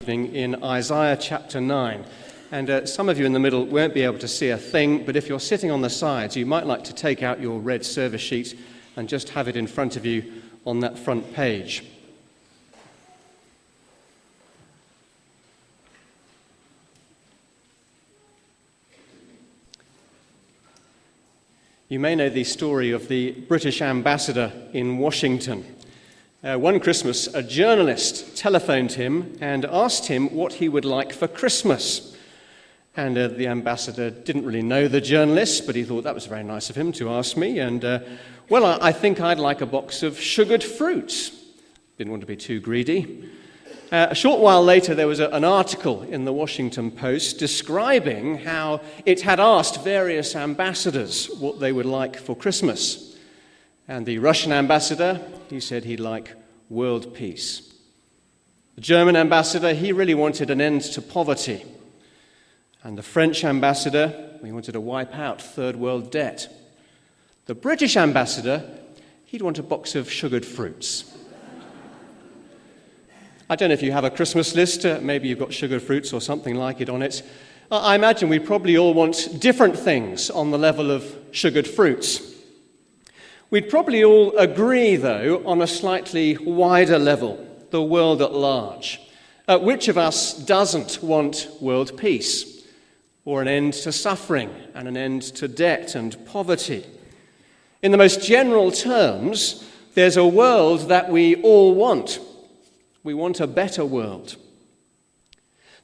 In Isaiah chapter 9. And some of you in the middle won't be able to see a thing, but if you're sitting on the sides, you might like to take out your red service sheet and just have it in front of you on that front page. You may know the story of the British ambassador in Washington. One Christmas, a journalist telephoned him and asked him what he would like for Christmas. And the ambassador didn't really know the journalist, but he thought that was very nice of him to ask me. And, I think I'd like a box of sugared fruits. Didn't want to be too greedy. A short while later, there was an article in the Washington Post describing how it had asked various ambassadors what they would like for Christmas. And the Russian ambassador, he said he'd like world peace. The German ambassador, he really wanted an end to poverty. And the French ambassador, he wanted to wipe out third world debt. The British ambassador, he'd want a box of sugared fruits. I don't know if you have a Christmas list, maybe you've got sugared fruits or something like it on it. I imagine we probably all want different things on the level of sugared fruits. We'd probably all agree, though, on a slightly wider level, the world at large. Which of us doesn't want world peace, or an end to suffering, and an end to debt and poverty? In the most general terms, there's a world that we all want. We want a better world.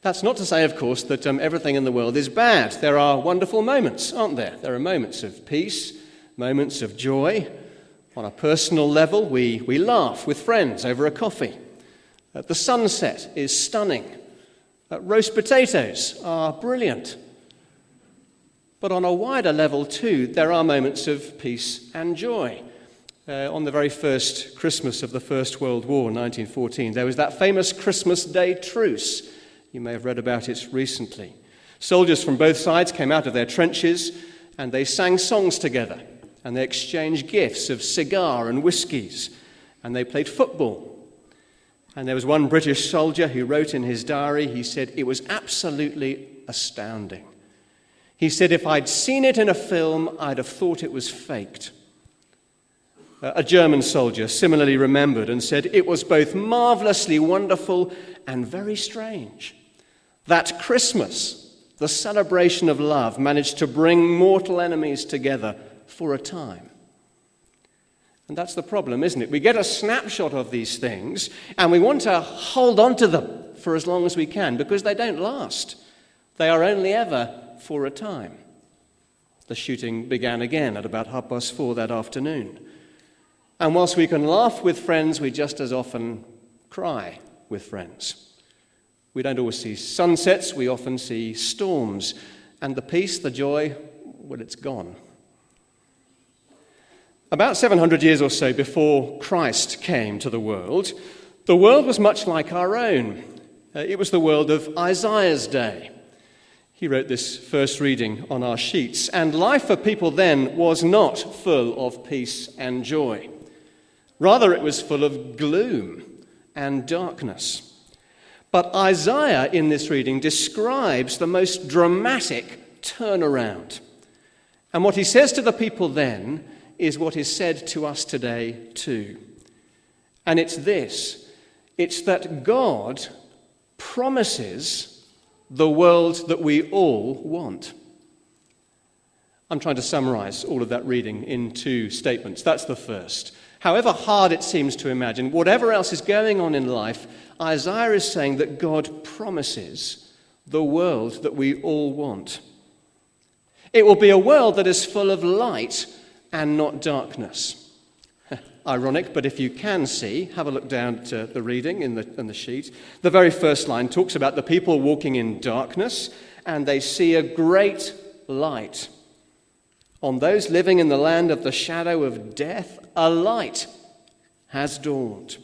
That's not to say, of course, that everything in the world is bad. There are wonderful moments, aren't there? There are moments of peace, moments of joy. On a personal level, we laugh with friends over a coffee. The sunset is stunning. Roast potatoes are brilliant. But on a wider level too, there are moments of peace and joy. On the very first Christmas of the First World War, 1914, there was that famous Christmas Day truce. You may have read about it recently. Soldiers from both sides came out of their trenches and they sang songs together. And they exchanged gifts of cigar and whiskies. And they played football. And there was one British soldier who wrote in his diary, he said, it was absolutely astounding. He said, if I'd seen it in a film, I'd have thought it was faked. A German soldier similarly remembered and said, it was both marvelously wonderful and very strange. That Christmas, the celebration of love, managed to bring mortal enemies together for a time. And that's the problem, isn't it? We get a snapshot of these things and we want to hold on to them for as long as we can because they don't last. They are only ever for a time. The shooting began again at about 4:30 that afternoon. And whilst we can laugh with friends, we just as often cry with friends. We don't always see sunsets, we often see storms. And the peace, the joy, well, it's gone. About 700 years or so before Christ came to the world was much like our own. It was the world of Isaiah's day. He wrote this first reading on our sheets. And life for people then was not full of peace and joy. Rather, it was full of gloom and darkness. But Isaiah in this reading describes the most dramatic turnaround. And what he says to the people then is what is said to us today too. And it's this. It's that God promises the world that we all want. I'm trying to summarize all of that reading in two statements. That's the first. However hard it seems to imagine, whatever else is going on in life, Isaiah is saying that God promises the world that we all want. It will be a world that is full of light and not darkness. Ironic, but if you can see, have a look down to the reading in the sheet. The very first line talks about the people walking in darkness, and they see a great light. On those living in the land of the shadow of death, a light has dawned.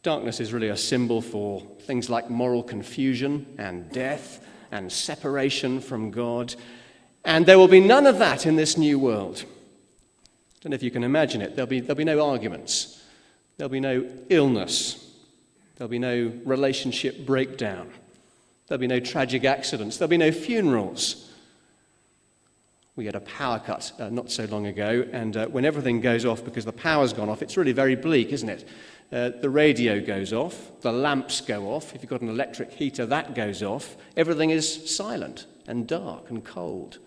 Darkness is really a symbol for things like moral confusion and death and separation from God. And there will be none of that in this new world. I don't know if you can imagine it. There'll be no arguments. There'll be no illness. There'll be no relationship breakdown. There'll be no tragic accidents. There'll be no funerals. We had a power cut not so long ago, and when everything goes off because the power's gone off, it's really very bleak, isn't it? The radio goes off, the lamps go off. If you've got an electric heater, that goes off. Everything is silent and dark and cold.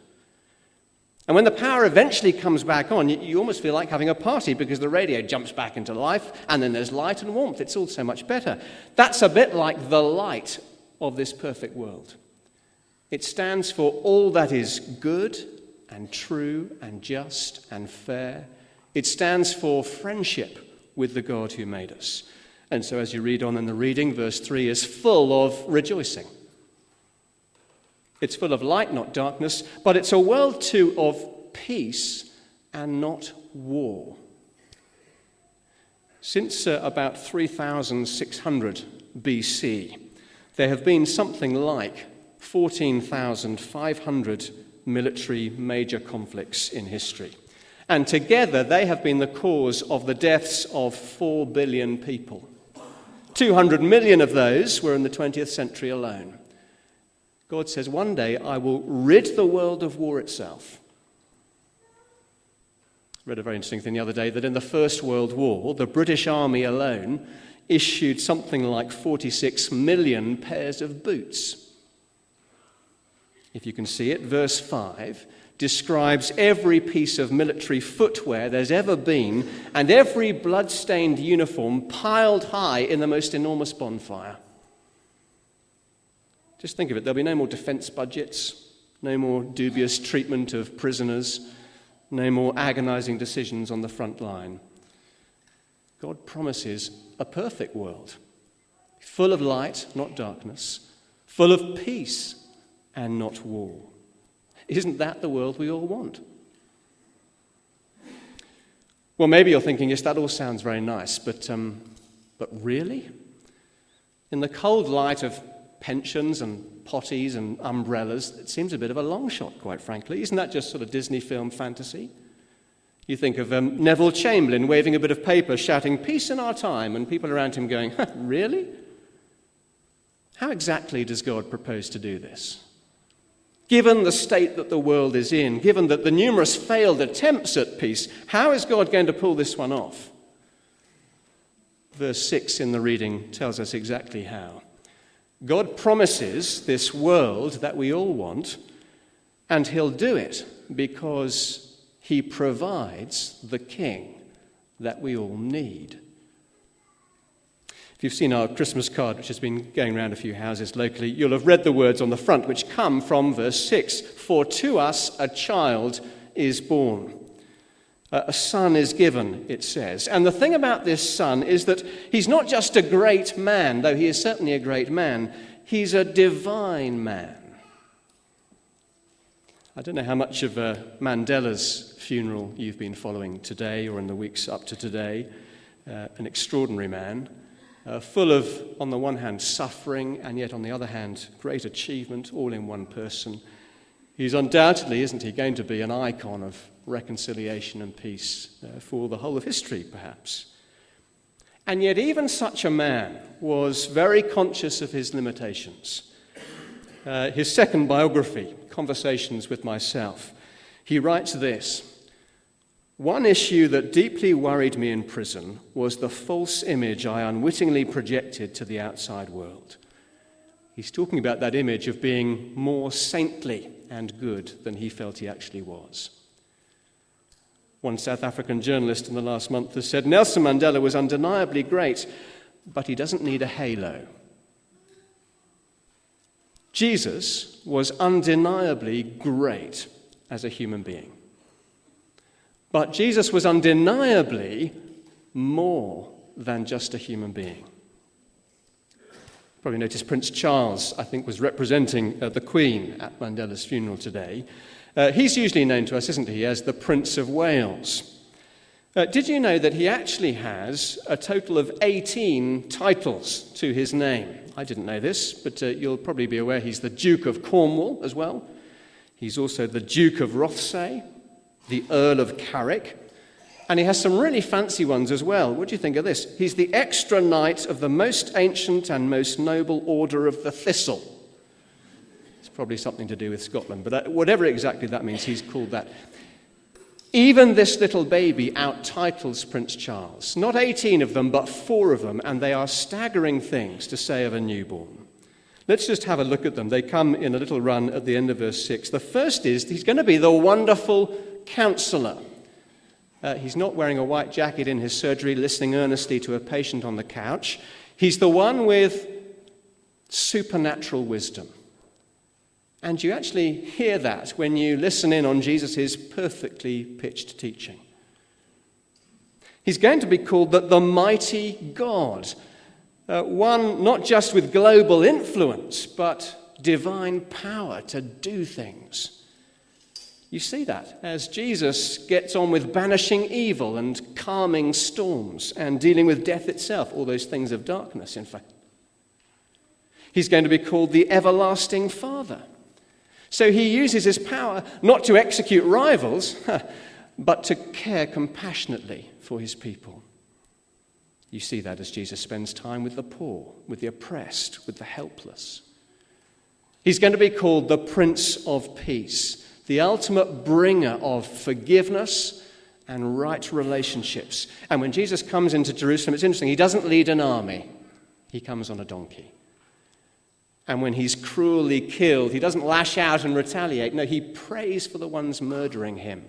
And when the power eventually comes back on, you almost feel like having a party because the radio jumps back into life, and then there's light and warmth. It's all so much better. That's a bit like the light of this perfect world. It stands for all that is good and true and just and fair. It stands for friendship with the God who made us. And so as you read on in the reading, verse 3 is full of rejoicing. It's full of light, not darkness, but it's a world too of peace and not war. Since about 3600 BC, there have been something like 14,500 military major conflicts in history. And together they have been the cause of the deaths of 4 billion people. 200 million of those were in the 20th century alone. God says, one day I will rid the world of war itself. I read a very interesting thing the other day, that in the First World War, the British Army alone issued something like 46 million pairs of boots. If you can see it, verse 5 describes every piece of military footwear there's ever been and every blood-stained uniform piled high in the most enormous bonfire. Just think of it, there'll be no more defense budgets, no more dubious treatment of prisoners, no more agonizing decisions on the front line. God promises a perfect world, full of light, not darkness, full of peace and not war. Isn't that the world we all want? Well, maybe you're thinking, yes, that all sounds very nice, but really? In the cold light of pensions and potties and umbrellas, it seems a bit of a long shot, quite frankly. Isn't that just sort of Disney film fantasy? You think of Neville Chamberlain waving a bit of paper, shouting, "Peace in our time," and people around him going, really? How exactly does God propose to do this? Given the state that the world is in, given that the numerous failed attempts at peace, how is God going to pull this one off? Verse 6 in the reading tells us exactly how. God promises this world that we all want, and he'll do it because he provides the king that we all need. If you've seen our Christmas card, which has been going around a few houses locally, you'll have read the words on the front, which come from verse 6. For to us a child is born. A son is given, it says. And the thing about this son is that he's not just a great man, though he is certainly a great man. He's a divine man. I don't know how much of Mandela's funeral you've been following today or in the weeks up to today. An extraordinary man, full of, on the one hand, suffering, and yet on the other hand, great achievement, all in one person. He's undoubtedly, isn't he, going to be an icon of reconciliation and peace for the whole of history, perhaps. And yet even such a man was very conscious of his limitations. His second biography, Conversations with Myself, he writes this: "One issue that deeply worried me in prison was the false image I unwittingly projected to the outside world." He's talking about that image of being more saintly and good than he felt he actually was. One South African journalist in the last month has said, Nelson Mandela was undeniably great, but he doesn't need a halo. Jesus was undeniably great as a human being. But Jesus was undeniably more than just a human being. Probably noticed Prince Charles, I think, was representing the Queen at Mandela's funeral today. He's usually known to us, isn't he, as the Prince of Wales. Did you know that he actually has a total of 18 titles to his name? I didn't know this, but you'll probably be aware he's the Duke of Cornwall as well. He's also the Duke of Rothesay, the Earl of Carrick, And he has some really fancy ones as well. What do you think of this? He's the extra knight of the most ancient and most noble order of the Thistle. It's probably something to do with Scotland, but whatever exactly that means, he's called that. Even this little baby outtitles Prince Charles. Not 18 of them, but 4 of them, and they are staggering things to say of a newborn. Let's just have a look at them. They come in a little run at the end of verse 6. The first is, he's going to be the wonderful counselor. He's not wearing a white jacket in his surgery, listening earnestly to a patient on the couch. He's the one with supernatural wisdom. And you actually hear that when you listen in on Jesus' perfectly pitched teaching. He's going to be called the mighty God, one not just with global influence, but divine power to do things. You see that as Jesus gets on with banishing evil and calming storms and dealing with death itself, all those things of darkness, in fact. He's going to be called the everlasting Father. So he uses his power not to execute rivals, but to care compassionately for his people. You see that as Jesus spends time with the poor, with the oppressed, with the helpless. He's going to be called the Prince of Peace, the ultimate bringer of forgiveness and right relationships. And when Jesus comes into Jerusalem, it's interesting, he doesn't lead an army. He comes on a donkey. And when he's cruelly killed, he doesn't lash out and retaliate. No, he prays for the ones murdering him.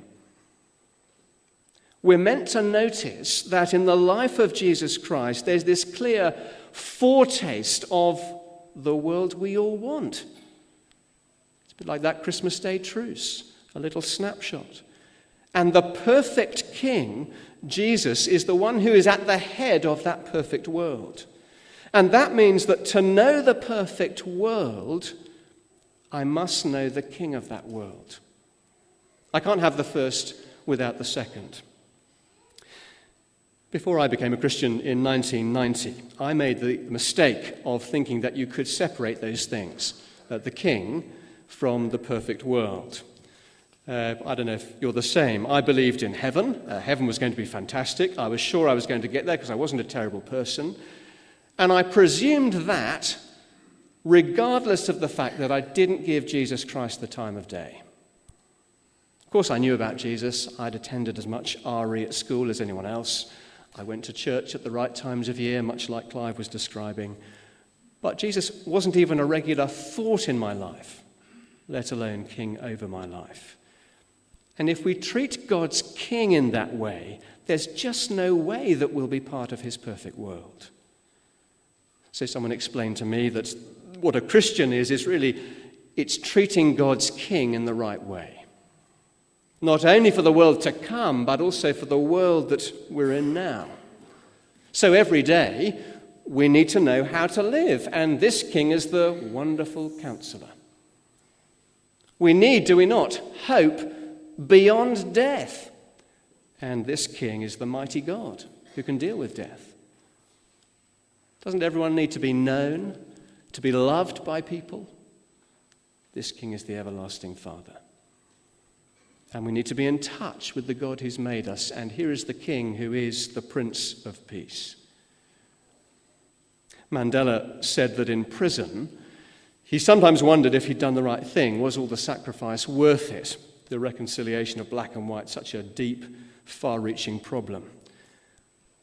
We're meant to notice that in the life of Jesus Christ, there's this clear foretaste of the world we all want. It's a bit like that Christmas Day truce, a little snapshot. And the perfect King, Jesus, is the one who is at the head of that perfect world. And that means that to know the perfect world, I must know the King of that world. I can't have the first without the second. Before I became a Christian in 1990, I made the mistake of thinking that you could separate those things, the King from the perfect world. I don't know if you're the same. I believed in heaven. Heaven was going to be fantastic. I was sure I was going to get there because I wasn't a terrible person. And I presumed that regardless of the fact that I didn't give Jesus Christ the time of day. Of course, I knew about Jesus. I'd attended as much RE at school as anyone else. I went to church at the right times of year, much like Clive was describing. But Jesus wasn't even a regular thought in my life, let alone king over my life. And if we treat God's king in that way, there's just no way that we'll be part of his perfect world. So someone explained to me that what a Christian is really, it's treating God's king in the right way. Not only for the world to come, but also for the world that we're in now. So every day, we need to know how to live, and this king is the wonderful counselor. We need, do we not, hope beyond death. And this king is the mighty God who can deal with death. Doesn't everyone need to be known, to be loved by people? This king is the everlasting Father. And we need to be in touch with the God who's made us. And here is the king who is the Prince of Peace. Mandela said that in prison, he sometimes wondered if he'd done the right thing. Was all the sacrifice worth it? The reconciliation of black and white, such a deep, far-reaching problem.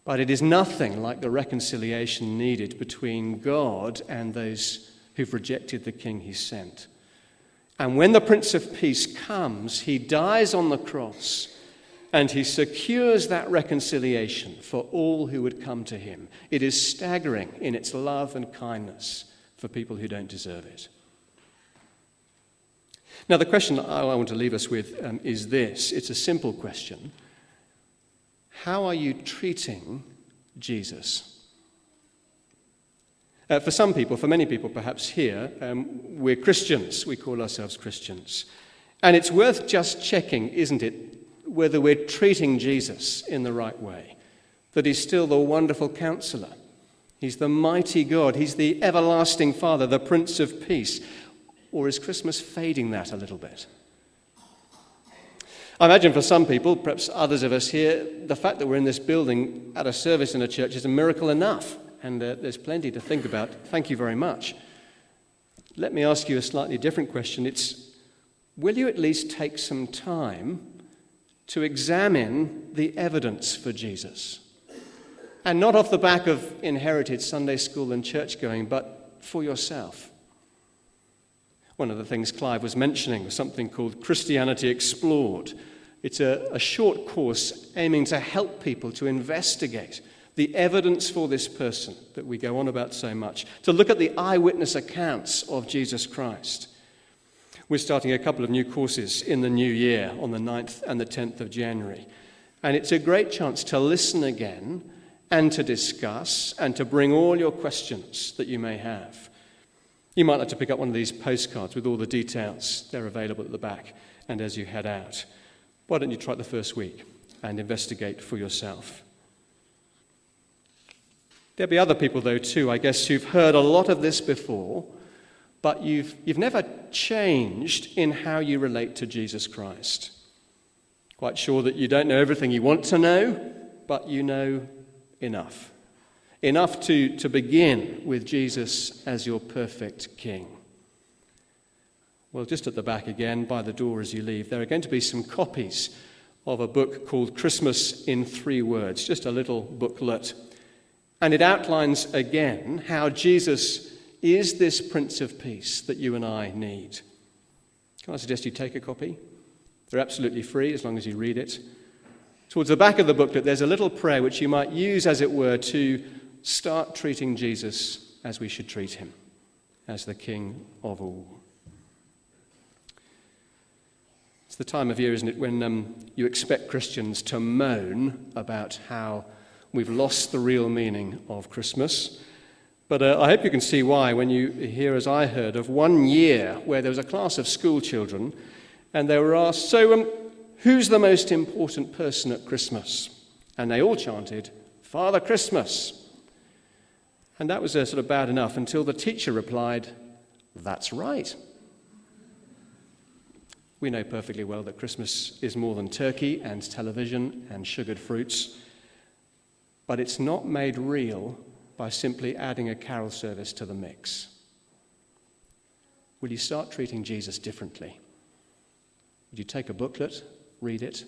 But it is nothing like the reconciliation needed between God and those who've rejected the king he sent. And when the Prince of Peace comes, he dies on the cross and he secures that reconciliation for all who would come to him. It is staggering in its love and kindness for people who don't deserve it. Now, the question I want to leave us with is this. It's a simple question. How are you treating Jesus? For some people, for many people perhaps here, we're Christians. We call ourselves Christians. And it's worth just checking, isn't it, whether we're treating Jesus in the right way. That he's still the wonderful counselor. He's the mighty God. He's the everlasting Father, the Prince of Peace. Or is Christmas fading that a little bit? I imagine for some people, perhaps others of us here, the fact that we're in this building at a service in a church is a miracle enough, and there's plenty to think about. Thank you very much. Let me ask you a slightly different question. It's, will you at least take some time to examine the evidence for Jesus? And not off the back of inherited Sunday school and church going, but for yourself. One of the things Clive was mentioning was something called Christianity Explored. It's a short course aiming to help people to investigate the evidence for this person that we go on about so much, to look at the eyewitness accounts of Jesus Christ. We're starting a couple of new courses in the new year on the 9th and the 10th of January. And it's a great chance to listen again and to discuss and to bring all your questions that you may have. You might like to pick up one of these postcards with all the details. They're available at the back and as you head out. Why don't you try it the first week and investigate for yourself? There'll be other people, though, too, I guess, who've heard a lot of this before, but you've never changed in how you relate to Jesus Christ. Quite sure that you don't know everything you want to know, but you know enough. Enough to begin with Jesus as your perfect King. Well, just at the back again, by the door as you leave, there are going to be some copies of a book called Christmas in 3 Words, just a little booklet. And it outlines again how Jesus is this Prince of Peace that you and I need. Can I suggest you take a copy? They're absolutely free as long as you read it. Towards the back of the booklet, there's a little prayer which you might use, as it were, to start treating Jesus as we should treat him, as the King of all. It's the time of year, isn't it, when you expect Christians to moan about how we've lost the real meaning of Christmas. But I hope you can see why when you hear, as I heard, of one year where there was a class of school children and they were asked, so who's the most important person at Christmas? And they all chanted, Father Christmas. And that was sort of bad enough until the teacher replied, that's right. We know perfectly well that Christmas is more than turkey and television and sugared fruits, but it's not made real by simply adding a carol service to the mix. Will you start treating Jesus differently? Would you take a booklet, read it?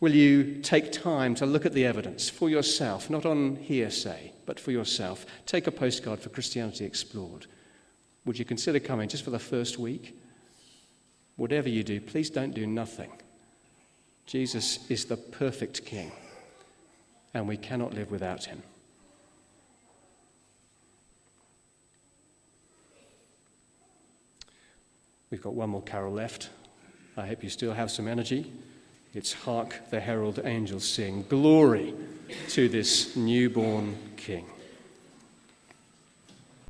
Will you take time to look at the evidence for yourself, not on hearsay, but for yourself? Take a postcard for Christianity Explored. Would you consider coming just for the first week? Whatever you do, please don't do nothing. Jesus is the perfect King, and we cannot live without him. We've got one more carol left. I hope you still have some energy. It's Hark the Herald Angels Sing. Glory to this newborn King.